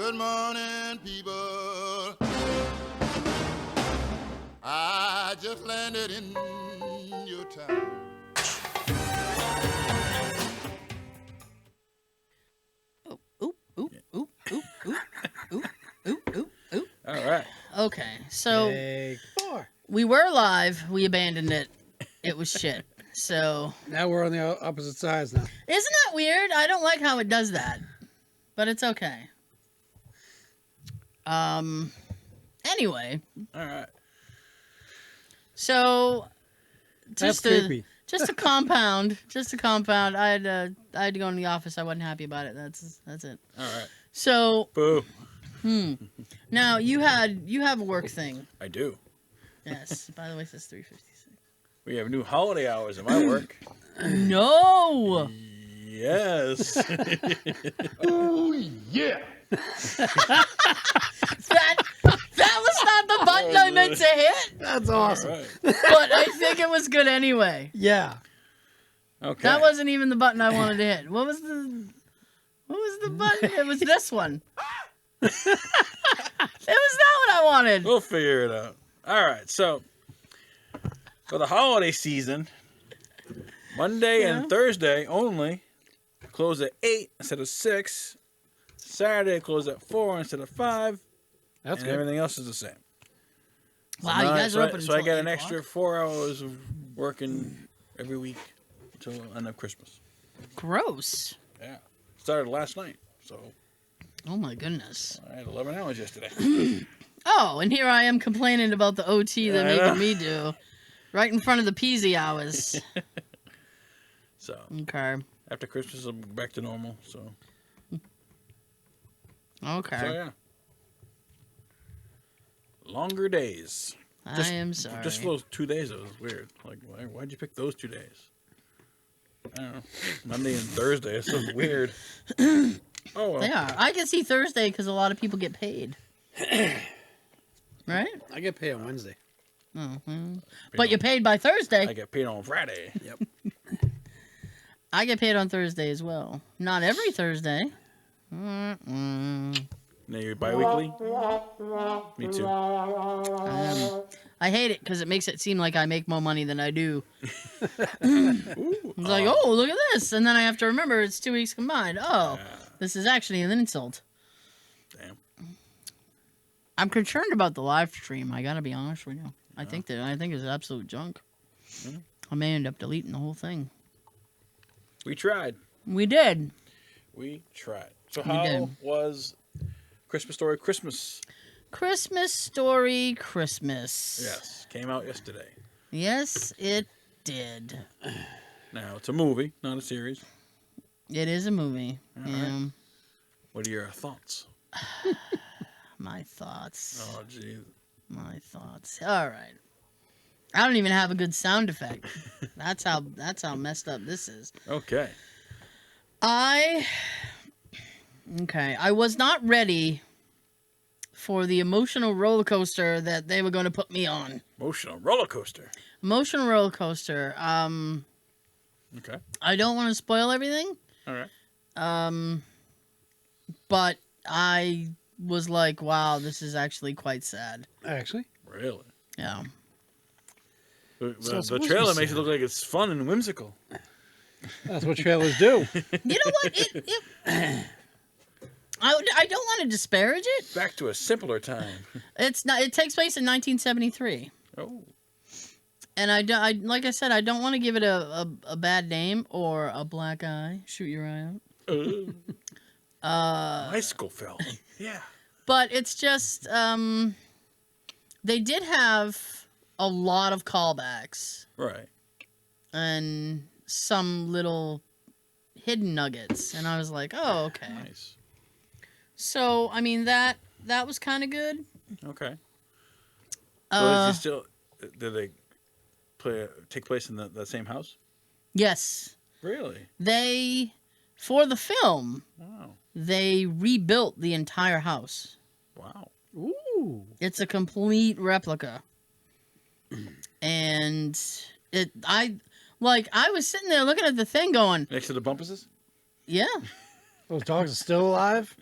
Good morning, people. I just landed in your town. All right. Okay, so Take 4. we were live. We abandoned it. It was shit. So Now we're on the opposite sides now. isn't that weird? I don't like how it does that, but it's okay. Anyway, All right. so That's just to creepy. just a compound. I had to go in the office. I wasn't happy about it. That's it. All right. So Boo. now you have a work thing. I do. Yes. By the way, it says 3:56. We have new holiday hours at my work. No. Yes. Oh, yeah. That was not the button I meant to hit, That's All awesome. right. but I think it was good anyway. Yeah. Okay. That wasn't even the button I wanted to hit. What was the button? It was this one. It was not what I wanted. We'll figure it out. All right. So, for the holiday season, Monday and Thursday only close at 8 instead of 6. Saturday close at 4 instead of 5. That's and good. everything else is the same. Wow, you guys are open So I until get an 8 extra o'clock? 4 hours of working every week until end of Christmas. Gross. Yeah. Started last night. So Oh my goodness. I had 11 hours yesterday. Oh, and here I am complaining about the OT they're I know. making me do, right in front of the peasy hours. So Okay. after Christmas, I'm back to normal. So Okay. yeah. Longer days. I am sorry. Just for those 2 days, it was weird. Like, why'd you pick those 2 days? I don't know. Monday and Thursday. It's so weird. Oh, well. They are. I can see Thursday because a lot of people get paid. Right? I get paid on Wednesday. Oh, well. But you're paid by Thursday. I get paid on Friday. Yep. I get paid on Thursday as well. Not every Thursday. Mm-mm. Now you're bi-weekly? Me too. I hate it because it makes it seem like I make more money than I do. Ooh, It's like, oh, look at this. And then I have to remember it's 2 weeks combined. Oh, this is actually an insult. damn. I'm concerned about the live stream. I got to be honest with you. I think it's absolute junk. Mhm. I may end up deleting the whole thing. We tried. We did. We tried. So We how did. was Christmas Story Christmas? Christmas Story Christmas. Yes. Came out yesterday. Yes, it did. Now, it's a movie, not a series. It is a movie. All Yeah. What are your thoughts? My thoughts. Oh, geez. My thoughts. All right. I don't even have a good sound effect. That's how messed up this is. Okay. I was not ready for the emotional roller coaster that they were going to put me on. Emotional roller coaster. Emotional roller coaster. Okay. I don't want to spoil everything. All right. But I was like, wow, this is actually quite sad. Actually. Really? Yeah. The supposed to be trailer makes it sad. look like it's fun and whimsical. That's what trailers do. You know what? I don't want to disparage it. Back to a simpler time. It's not. It takes place in 1973, Oh. and I like I said, I don't want to give it a bad name or a black eye. Shoot your eye out. High school film. Yeah. But it's just they did have a lot of callbacks Right. and some little hidden nuggets, and I was like, oh, okay. Nice. So I mean that was kind of good. Okay. So is Uh, did they take place in the same house? yes, Really? they for the film Wow. they rebuilt the entire house. Wow. Ooh. It's a complete replica. And I was sitting there looking at the thing going, Next to the bumpuses? yeah, Those dogs are still alive?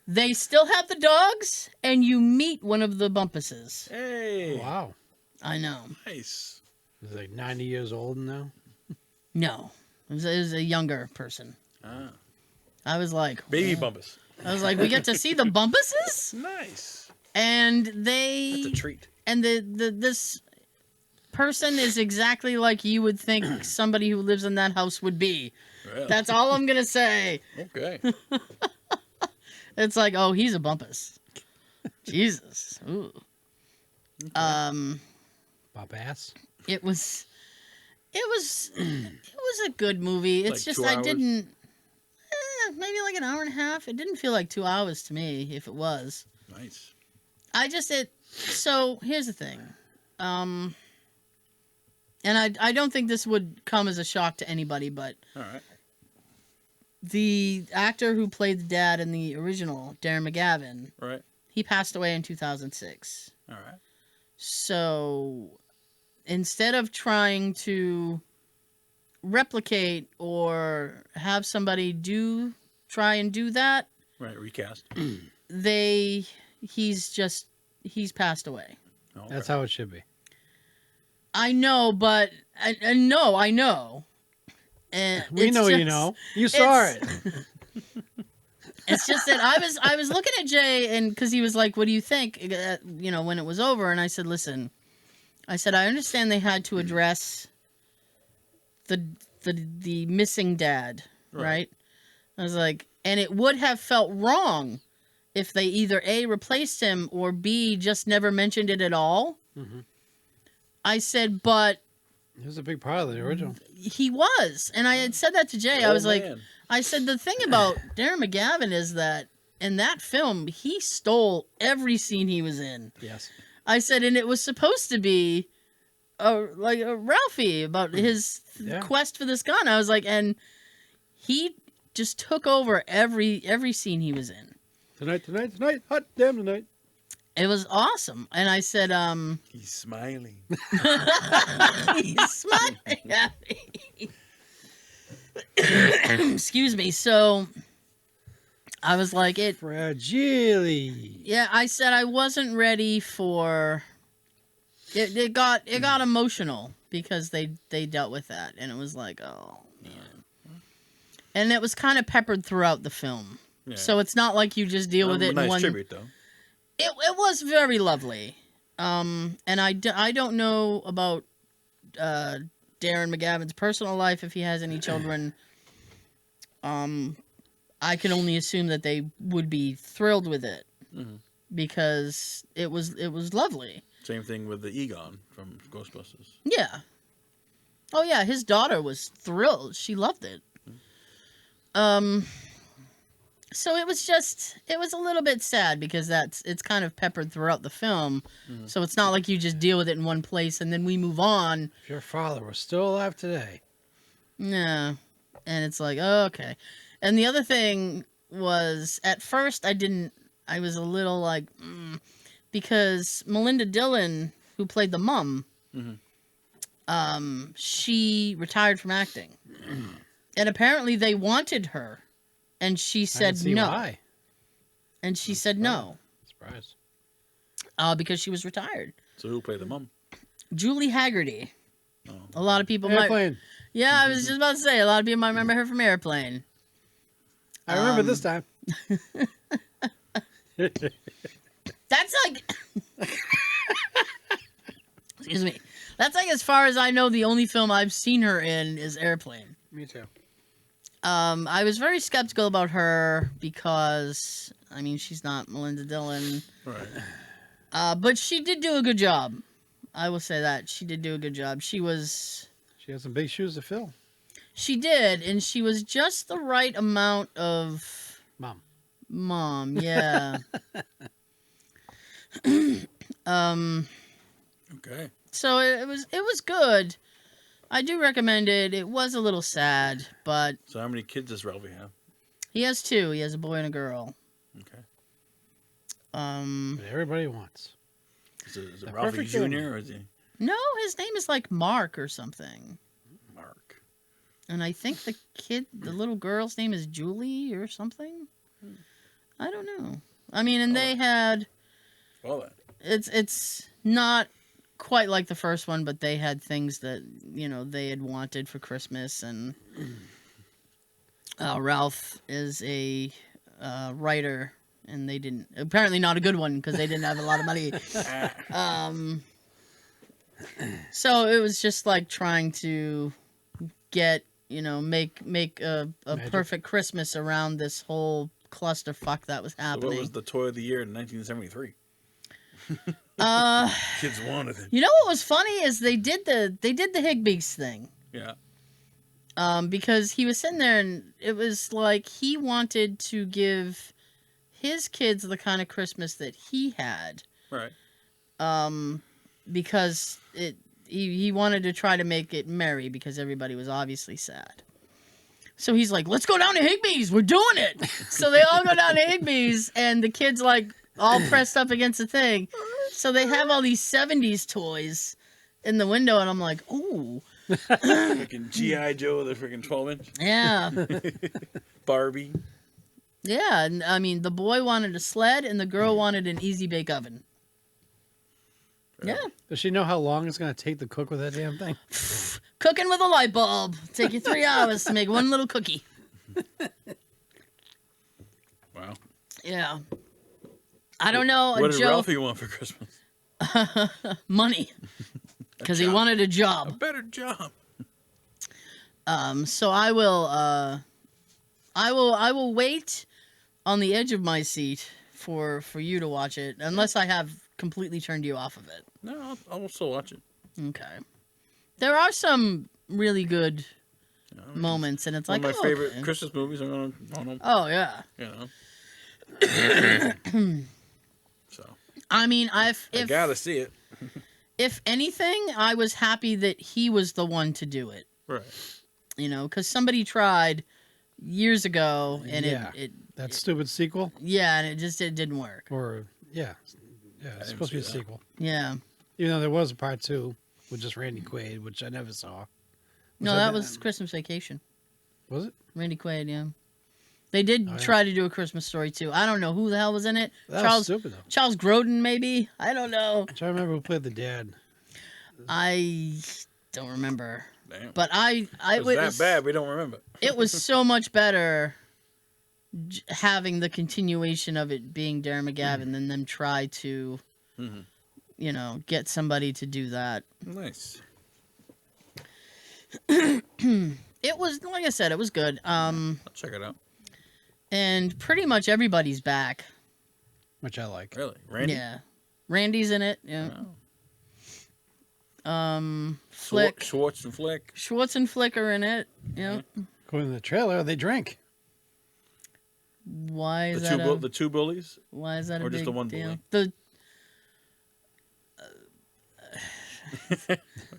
They still have the dogs, and you meet one of the Bumpuses. Hey. Wow. I know. Nice. He's like 90 years old now. No, it was a younger person. Ah. I was like, Baby "Whoa." Bumpus. I was like, we get to see the Bumpuses, Nice. and That's they a treat. and this person is exactly like you would think somebody who lives in that house would be. Really? That's all I'm gonna say. Okay. It's like, oh, he's a Bumpus. Jesus. Ooh. Pop ass. It was a good movie. It's Like just 2 I hours? didn't maybe like an hour and a half. It didn't feel like 2 hours to me if it was. Nice. So here's the thing. And I don't think this would come as a shock to anybody, but All right. the actor who played the dad in the original, Darren McGavin, Right. he passed away in 2006. All right. So instead of trying to replicate or have somebody try and do that, Right. Recast. he's passed away. Oh, okay. That's how it should be. I know, but I know. And We it's know you just- know. You saw it. It's just that I was looking at Jay, and because he was like, "What do you think?" When it was over, and I said, "Listen," I understand they had to address the missing dad, right? I was like, and it would have felt wrong if they either A, replaced him, or B, just never mentioned it at all. Mhm. I said, but He was a big part of the original. he was, and I had said that to Jay. I was like, man. I said, the thing about Darren McGavin is that in that film, he stole every scene he was in. Yes. I said, and it was supposed to be like a Ralphie about his Yeah. quest for this gun. I was like, and he just took over every scene he was in. Tonight. Hot damn tonight. It was awesome. And I said, He's smiling. he's smiling at me. Excuse me. So I was like, Fragile. yeah, I said I wasn't ready for it. It got emotional because they dealt with that, and it was like, oh man. And it was kind of peppered throughout the film. Yeah. So it's not like you just deal with it nice in one. tribute though. It was very lovely. And I don't know about Darren McGavin's personal life, if he has any children. I can only assume that they would be thrilled with it because it was lovely. Same thing with the Egon from Ghostbusters. Yeah. Oh yeah, his daughter was thrilled. She loved it. So it was a little bit sad because it's kind of peppered throughout the film. So it's not like you just deal with it in one place and then we move on. If your father was still alive today. No. And it's like, oh, okay. And the other thing was, at first I was a little like, because Melinda Dillon, who played the mom, she retired from acting. And apparently they wanted her. And she I said didn't see no. why. And she said no. Surprise. Because she was retired. So who played the mom? Julie Haggerty. Oh. A lot of people might. Airplane. Yeah, I was just about to say, a lot of people might remember her from Airplane. I remember this time. That's like. Excuse me. That's like, as far as I know, the only film I've seen her in is Airplane. Me too. I was very skeptical about her because, I mean, she's not Melinda Dillon. Right. But she did do a good job. I will say that. She did do a good job. She had some big shoes to fill. She did, and she was just the right amount of... Mom, yeah. Okay. So it was good. I do recommend it. It was a little sad, but So how many kids does Ralphie have? he has two. He has a boy and a girl. Okay. But everybody wants. Is it The Ralphie perfect Jr. family. or is he No, his name is like Mark or something. Mark? And I think the little girl's name is Julie or something. I don't know. I mean, and they had. Well then. It's not quite like the first one, but they had things that they had wanted for Christmas, and Ralph is a writer, and they didn't. Apparently, not a good one because they didn't have a lot of money. So it was just like trying to get make a perfect Christmas around this whole clusterfuck that was So happening. what was the toy of the year in 1973? Kids wanted it. You know what was funny is they did the Higbees thing. Yeah. Because he was sitting there and it was like he wanted to give his kids the kind of Christmas that he had. Right. Because he wanted to try to make it merry because everybody was obviously sad. So he's like, let's go down to Higbees. We're doing it. So they all go down to Higbees and the kids like all pressed up against the thing. So they have all these 70s toys in the window and I'm like, ooh. Freaking G.I. Joe, the freaking 12-inch. Yeah. Barbie. Yeah. And I mean, the boy wanted a sled and the girl wanted an easy bake oven. Yeah. Does she know how long it's going to take to cook with that damn thing? Cooking with a light bulb. Take you 3 hours to make one little cookie. Wow. Yeah. I don't know. What did Joe... Ralphie want for Christmas? Money. Because he wanted a A job. better job. So I will wait on the edge of my seat for you to watch it, unless I have completely turned you off of it. No, I'll still watch it. Okay. There are some really good moments, and it's One like of my favorite okay. Christmas movies. I'm gonna, Oh yeah. So. I mean, I gotta see it. If anything, I was happy that he was the one to do it. Right. Because somebody tried years ago, and that stupid sequel. Yeah, and it didn't work. Or it's supposed to be a sequel. Yeah. Even though there was a part 2 with just Randy Quaid, which I never saw. No, that was Christmas Vacation. Was it? Randy Quaid, yeah. They did try to do a Christmas Story too. I don't know who the hell was in it. That was stupid though. Charles Grodin, maybe. I don't know. I'm trying to remember who played the dad. I don't remember. Damn. But it was that bad? We don't remember. It was so much better having the continuation of it being Darren McGavin than them try to, get somebody to do that. Nice. It was, like I said, it was good. I'll check it out. And pretty much everybody's back. Which I like. Really? Randy? Yeah. Randy's in it. Yeah. Oh. Flick. Schwartz and Flick. Schwartz and Flick are in it. Yeah. According to the trailer, they drink. Why is The two bullies? Why is that or a just big the one deal? bully?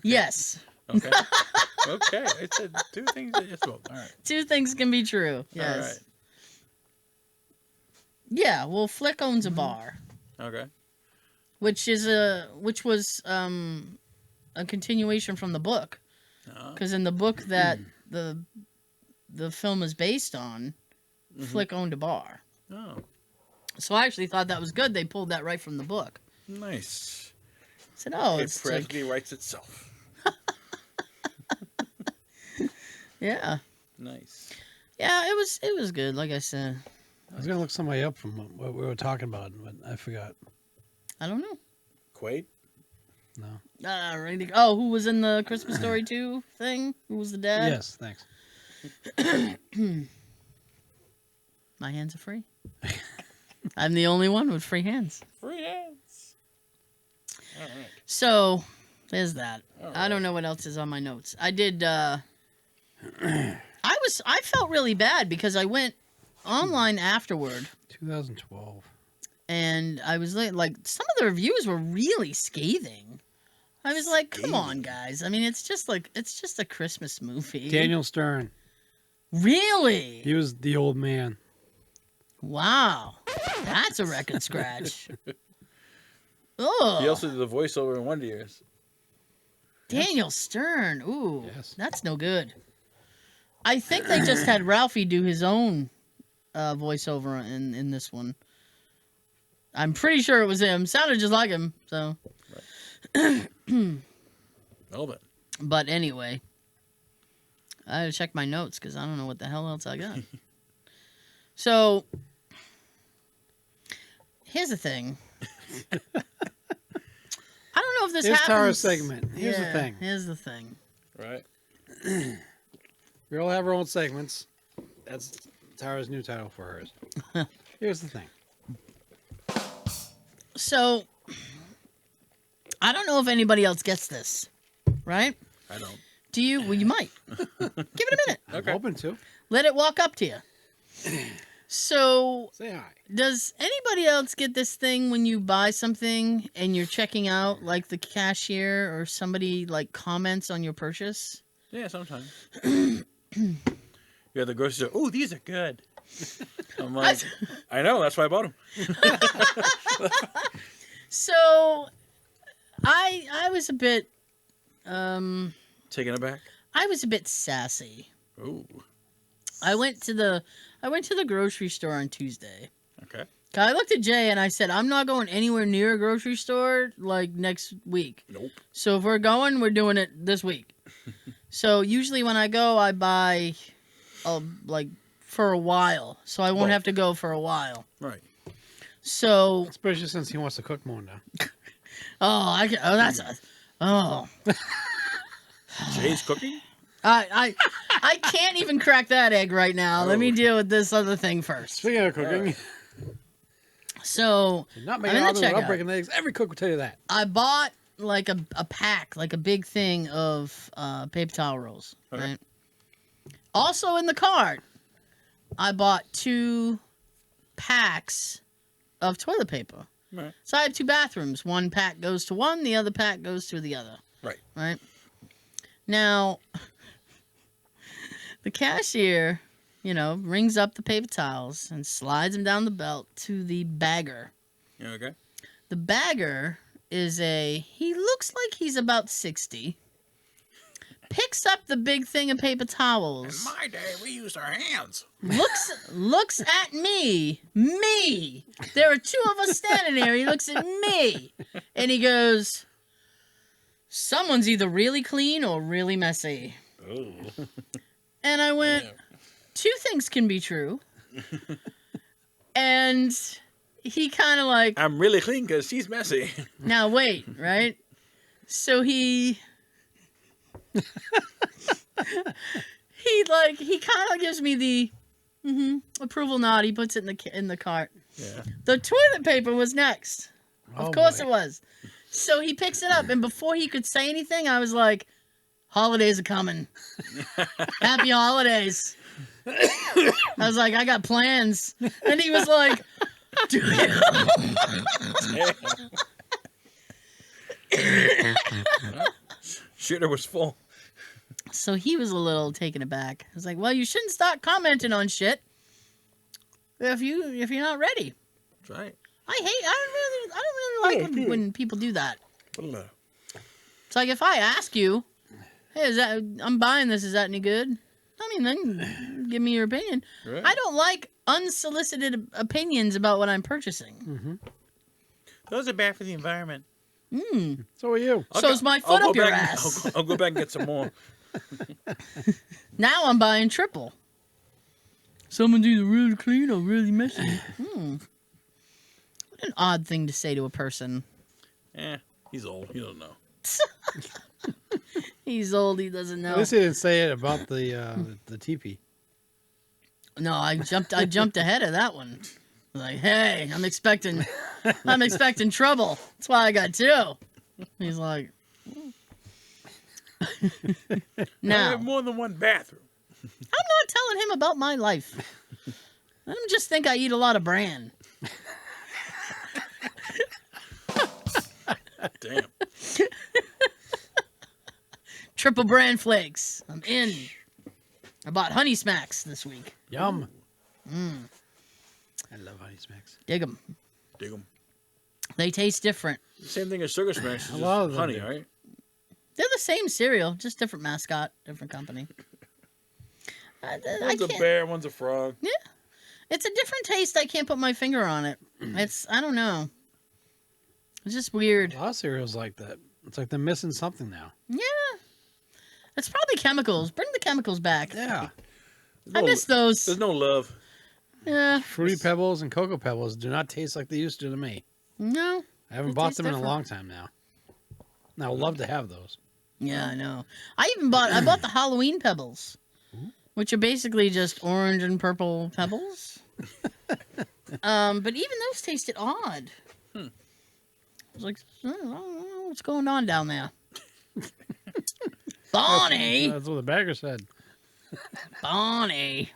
Yes. Okay. Okay. I said two things. All right. Two things can be true. Yes. All right. Yeah. Well, Flick owns a bar, Okay. which was a continuation from the book, because in the book that the film is based on, Flick owned a bar. Oh. So I actually thought that was good. They pulled that right from the book. Nice. I said, "Oh, It it's like, practically writes itself. yeah, Nice. yeah." It was good. Like I said, I was gonna look somebody up from what we were talking about, but I forgot. I don't know. Quaid? No. Randy. Oh, who was in the Christmas Story 2 thing? Who was the dad? Yes, thanks. My hands are free. I'm the only one with free hands. Free hands. All right. So, there's that. All I don't right. know what else is on my notes. I did, I felt really bad because I went online afterward 2012. and I was like, some of the reviews were really scathing. I was like, come on, guys. I mean, it's just a Christmas movie. Daniel Stern. Really? He was the old man. Wow. That's a record scratch. Oh. He also did the voiceover in Wonder Years. Daniel Stern. Ooh, Yes. that's no good. I think they just had Ralphie do his own voiceover in this one. I'm pretty sure it was him. Sounded just like him. So. Well then. But anyway, I gotta check my notes because I don't know what the hell else I got. So, here's the thing. I don't know if this Here's happens. Tara's segment. Here's the thing. Here's the thing. Right. We all have our own segments. That's Tara's new title for hers. Here's the thing. So, I don't know if anybody else gets this, right? I don't. Do you? Well, you might. Give it a minute. I'm open to. Let it walk up to you. So, Say hi. does anybody else get this thing when you buy something and you're checking out, like the cashier or somebody like comments on your purchase? Yeah, sometimes. You're at the grocery store. Oh, these are good. I'm like, I know. That's why I bought them. So, I was a bit, Taking it back. I was a bit sassy. Ooh. I went to the grocery store on Tuesday. Okay. I looked at Jay and I said, I'm not going anywhere near a grocery store like next week. Nope. So if we're going, we're doing it this week. So usually when I go, I buy like for a while. So I won't have to go for a while. Right. So Especially since he wants to cook more now. Jay's cooking? I can't even crack that egg right now. Let me deal with this other thing first. Speaking of cooking, So not I'm making in the omelets without checkout. breaking eggs. Every cook will tell you that. I bought like a pack, like a big thing of paper towel rolls. Okay. Right. Also in the cart, I bought 2 packs of toilet paper. Right. So I have 2 bathrooms. One pack goes to one, the other pack goes to the other. Right. Right. Now, the cashier, rings up the paper towels and slides them down the belt to the bagger. You okay? The bagger he looks like he's about 60. Picks up the big thing of paper towels. In my day, we used our hands. Looks at me. Me. There are 2 of us standing there. He looks at me. And he goes, someone's either really clean or really messy. Oh. And I went, 2 things can be true. And he kind of like, I'm really clean because she's messy. now wait, right? So he kind of gives me the approval nod. He puts it in the cart. Yeah. The toilet paper was next. Of course boy. it was. So he picks it up, and before he could say anything, I was like, holidays are coming. Happy holidays. I was like, I got plans. And he was like, do you? Shooter was full. So he was a little taken aback. I was like, well, you shouldn't start commenting on shit if you're not ready. That's right. I don't really like when people do that. It's like if I ask you, hey, I'm buying this, is that any good? I mean, then give me your opinion. Right. I don't like unsolicited opinions about what I'm purchasing. Mm-hmm. Those are bad for the environment. So are you. So's my foot up your back, ass. I'll go back and get some more. Now I'm buying triple. Someone's either really clean or really messy. What an odd thing to say to a person. He's old. You don't know. He's old, he doesn't know. At least he didn't say it about the teepee. No, I jumped ahead of that one. Like, hey, I'm expecting trouble. That's why I got 2. He's like, I now have more than one bathroom. I'm not telling him about my life. Let him just think I eat a lot of bran. Damn. Triple bran flakes. I'm in. I bought Honey Smacks this week. Yum. I love Honey Smacks. Dig them. Dig 'em. They taste different. Same thing as Sugar Smash. It's A lot of just them honey, do. right? They're the same cereal, just different mascot, different company. I One's a can't- bear, one's a frog. It's a different taste. I can't put my finger on it. I don't know. It's just weird. A lot of cereals like that. It's like they're missing something now. Yeah. It's probably chemicals. Bring the chemicals back. Yeah. I miss those. There's no love. Yeah. Fruity Pebbles and Cocoa Pebbles do not taste like they used to me. No. I haven't It bought tastes them in a different. long time now. And I would love to have those. Yeah, I know. I bought the Halloween Pebbles, which are basically just orange and purple pebbles. But even those tasted odd. I was like, I don't know what's going on down there. Bonnie, That's what the bagger said. Bonnie,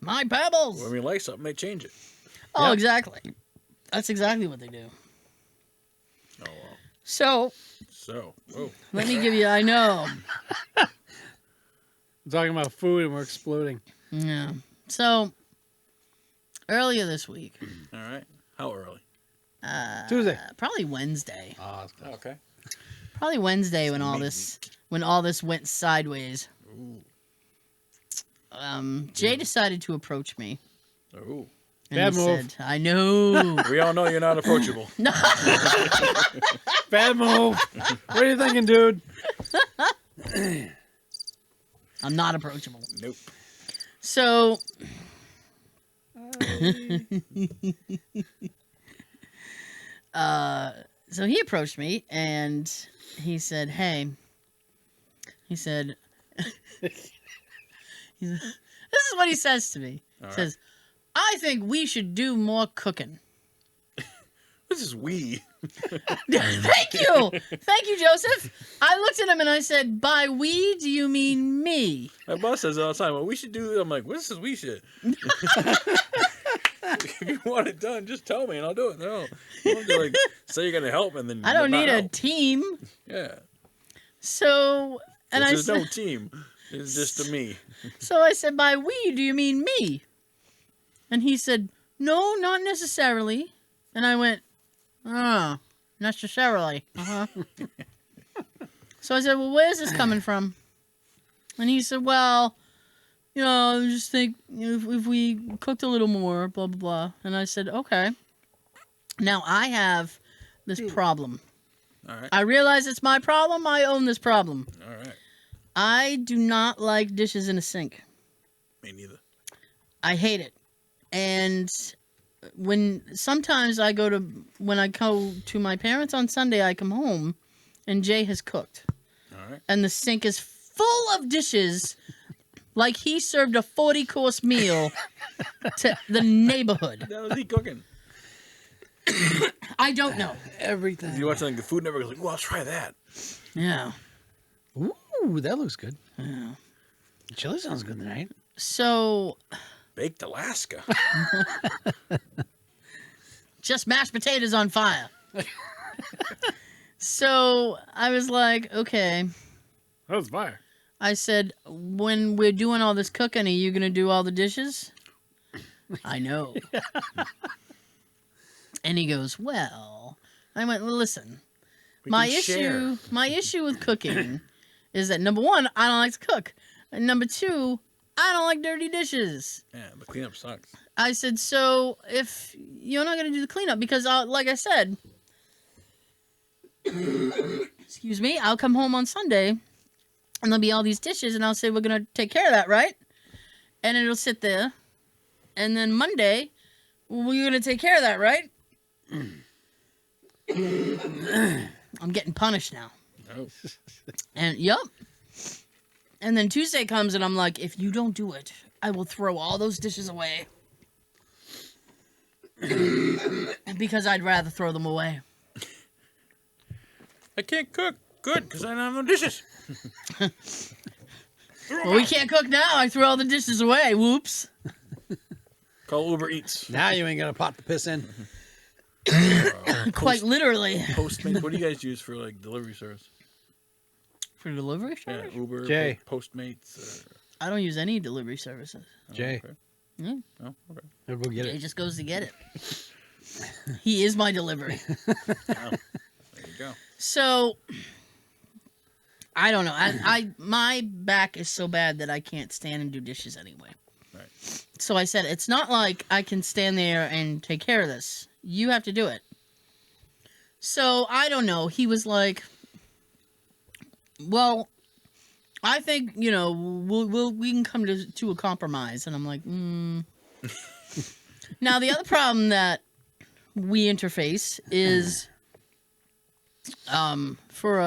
my pebbles. When we like something, they change it. Oh, Yep. exactly. That's exactly what they do. Oh, well. So Oh. let me give you. I know. We're talking about food and we're exploding. Yeah. So earlier this week, All right. How early? Tuesday. probably Wednesday. Oh, that's good. Okay. Probably Wednesday when all this went sideways. Jay decided to approach me. Oh. And Bad he move. said, I know. We all know you're not approachable. Bad move. What are you thinking, dude? I'm not approachable. Nope. So so he approached me and he said, "Hey," he said, this is what he says to me. He All right. says, "I think we should do more cooking." This is we. Thank you, Joseph. I looked at him and I said, "By we, do you mean me?" My boss says it all the time. Well, we should do. I'm like, well, this is we shit. If you want it done, just tell me and I'll do it. No, don't be like say you're gonna help and then I don't not need a help. team. Yeah. So, and I There's said, no team. It's just a me. so I said, "By we, do you mean me?" And he said, "No, not necessarily." And I went, "Oh, necessarily." So I said, "Well, where's this coming from?" And he said, "Well, I just think if we cooked a little more, blah, blah, blah." And I said, "Okay." Now I have this problem. All right. I realize it's my problem. I own this problem. All right. I do not like dishes in a sink. Me neither. I hate it. And sometimes when I go to my parents on Sunday, I come home and Jay has cooked. All right. And the sink is full of dishes like he served a 40-course meal to the neighborhood. That was he cooking. I don't know. Everything. You watch like the Food Network, like, well, I'll try that. Yeah. Ooh, that looks good. Yeah. Chili sounds good tonight. So, Baked Alaska. just mashed potatoes on fire. So, I was like, okay. That was fire. I said, when we're doing all this cooking, are you going to do all the dishes? I know. And he goes, well. I went, well, listen. We My can share. issue with cooking is that, number one, I don't like to cook. And number two, I don't like dirty dishes. Yeah, the cleanup sucks. I said, so if you're not going to do the cleanup, because like I said, excuse me, I'll come home on Sunday and there'll be all these dishes and I'll say, we're going to take care of that, right? And it'll sit there. And then Monday, we're going to take care of that, right? I'm getting punished now. Oh. And yup. And then Tuesday comes and I'm like, if you don't do it, I will throw all those dishes away. Because I'd rather throw them away. I can't cook. Good, because I don't have no dishes. Well, we can't cook now. I threw all the dishes away. Whoops. Call Uber Eats. Now you ain't got a pot to piss in. Quite literally. Postmates. What do you guys use for like delivery service? For delivery Yeah, service? Uber, Jay. Postmates. I don't use any delivery services. Jay, Okay. Yeah. Oh, okay. I'll go get Jay it. just goes to get it. He is my delivery. There you go. So, I don't know. My back is so bad that I can't stand and do dishes anyway. Right. So I said, it's not like I can stand there and take care of this. You have to do it. So I don't know. He was like, well, I think, we can come to a compromise. And I'm like, Now, the other problem that we interface is for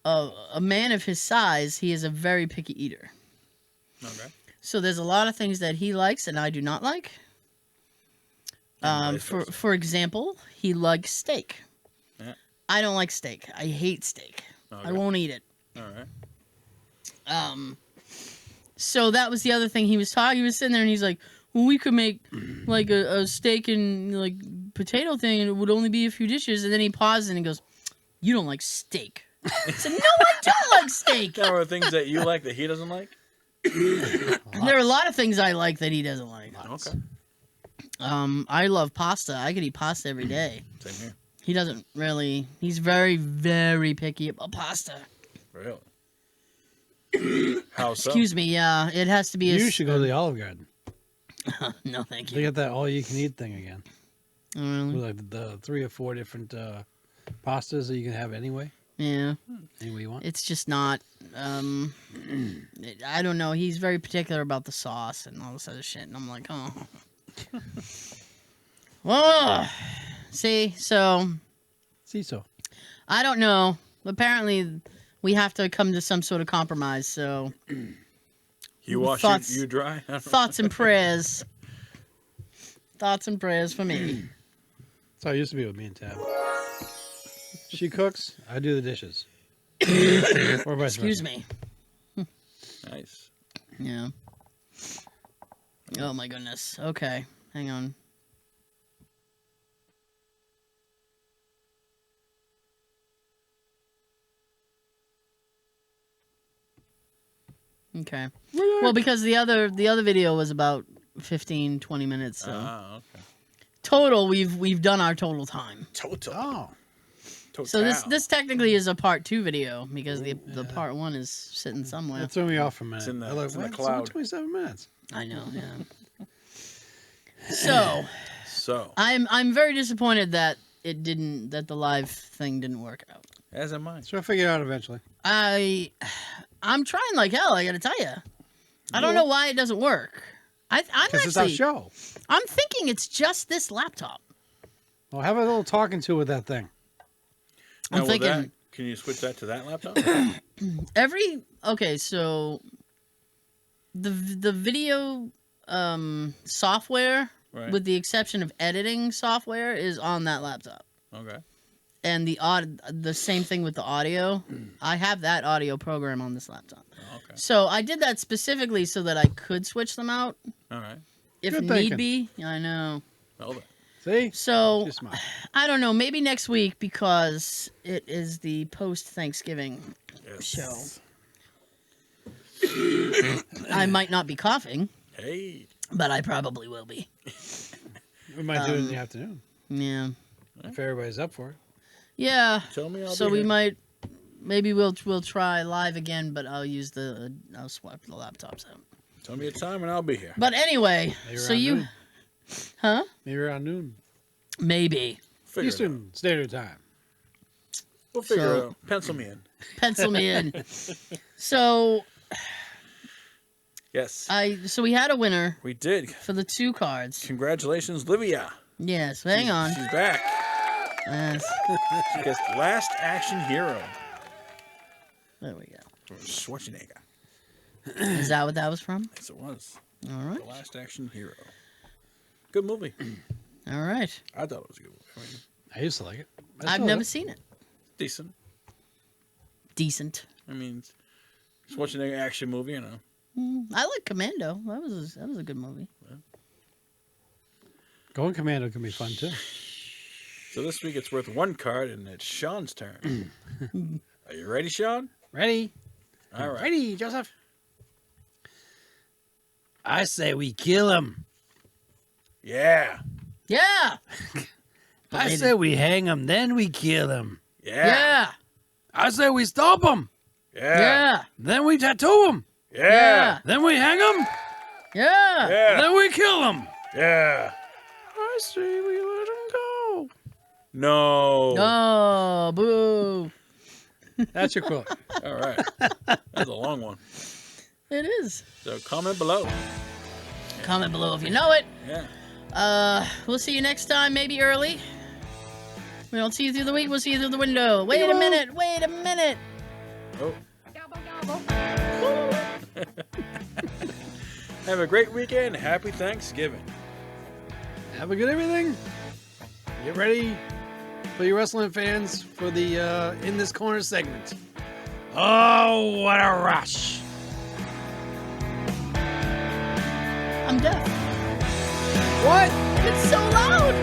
a man of his size, he is a very picky eater. Okay. So there's a lot of things that he likes and I do not like. For example, he likes steak. Yeah. I don't like steak. I hate steak. Okay. I won't eat it. All right. So that was the other thing he was talking. He was sitting there and he's like, well, we could make like a steak and like potato thing and it would only be a few dishes. And then he pauses and he goes, you don't like steak. I said, no, I don't like steak. There are things that you like that he doesn't like? There are a lot of things I like that he doesn't like. Okay. I love pasta. I could eat pasta every day. Same here. He doesn't really. He's very, very picky about pasta. Really? How so? Excuse me. Yeah, it has to be. You should go to the Olive Garden. No, thank They you. got that all-you-can-eat thing again. Oh, really? With like the 3 or 4 different pastas that you can have anyway. Yeah. Any way you want. It's just not. I don't know. He's very particular about the sauce and all this other shit, and I'm like, oh. Well, see, so So. I don't know. Apparently, we have to come to some sort of compromise. So You wash Thoughts- you dry? thoughts and prayers. Thoughts and prayers for me. That's how it used to be with me and Tab. She cooks, I do the dishes. Or vice Excuse versa. me. Nice. Yeah. Oh my goodness. Okay, hang on. Okay. Well, because the other video was about 15, 20 minutes. So Okay. total, we've done our total time. Total. Oh. Total. So this technically is a part 2 video because the part 1 is sitting somewhere. That threw me off for a minute. It's in the- I was it's in the "What? cloud." 27 minutes. I know. Yeah. So So, I'm very disappointed that the live thing didn't work out. as am I. So I'll figure it out eventually. I'm trying like hell. I got to tell you, I don't know why it doesn't work. I'm Because it's our actually show. I'm thinking it's just this laptop. Well, have a little talking to with that thing. I'm Now, will thinking that- can you switch that to that laptop? okay. So the video software, Right. with the exception of editing software, is on that laptop. Okay. And the same thing with the audio. I have that audio program on this laptop. Okay. So I did that specifically so that I could switch them out All right. if Good need thinking. be. I know. Well then. See? So Too smart. I don't know. Maybe next week because it is the post-Thanksgiving Yes. show. I might not be coughing, Hey. but I probably will be. We might do it in the afternoon. Yeah. If everybody's up for it. Yeah. Tell me I'll So be we here. might. Maybe we'll try live again, but I'll swap the laptops out. Tell me a time and I'll be here. But anyway, Maybe so around you, noon. huh? Maybe around noon. Maybe Figure it out. Eastern Standard Time. We'll figure So- it out. Pencil me in. pencil me in. So Yes. so we had a winner We did. for the 2 cards. Congratulations, Livia. Yes, hang on. She's back. Yes. She gets Last Action Hero There we go. from Schwarzenegger. Is that what that was from? Yes, it was. All right. The Last Action Hero. Good movie. All right. I thought it was a good movie. I mean, I used to like it. I I've still never like seen it. decent. Decent. I mean, Schwarzenegger action movie, you know. I like Commando. That was a good movie. it. Going Commando can be fun too. So this week it's worth 1 card, and it's Sean's turn. Are you ready, Sean? Ready? All right. Ready, Joseph? I say we kill him. Yeah. Yeah. I say we hang him, then we kill him. Yeah. Yeah. I say we stomp him, Yeah. Yeah. then we tattoo him, Yeah. then we hang him, Yeah. Yeah. Then we kill him. Yeah. I say we let him go. No. Oh, boo. That's your quote. All right. That's a long one. It is. So comment below. Comment below if you know it. Yeah. We'll see you next time, maybe early. We don't see you through the week, we'll see you through the window. Wait a minute. Oh. Gobble, gobble. Have a great weekend. Happy Thanksgiving. Have a good everything. Get ready for your wrestling fans for the In This Corner segment. Oh, what a rush. I'm deaf. What? It's so loud.